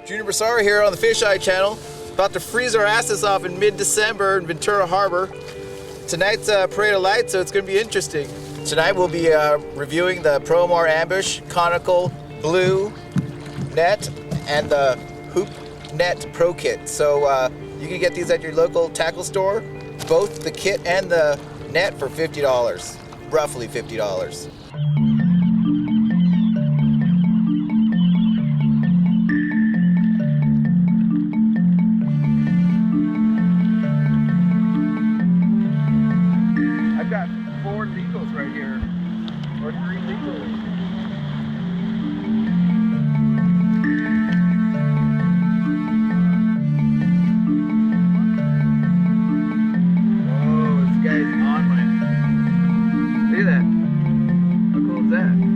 Junior Bassara here on the Fisheye channel. About to freeze our asses off in mid-December in Ventura Harbor. Tonight's Parade of Lights, so it's going to be interesting. Tonight we'll be reviewing the Promar Ambush conical blue net and the Hoop Net Pro Kit. So you can get these at your local tackle store, both the kit and the net for $50, roughly $50. I've got 4 legals right here, or 3 legals. Oh, this guy's on my... Look at that. How cool is that?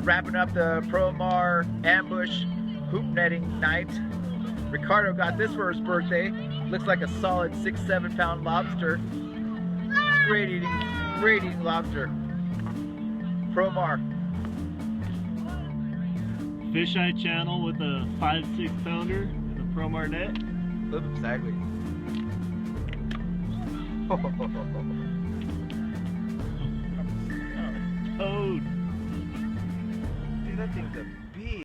Wrapping up the Promar Ambush Hoop Netting night. Ricardo got this for his birthday. Looks like a solid 6-7 pound lobster. It's great eating lobster. Promar. Fisheye channel with a 5-6 pounder and a Promar net. Flip him sideways. Toad. Dude, that thing's a beast.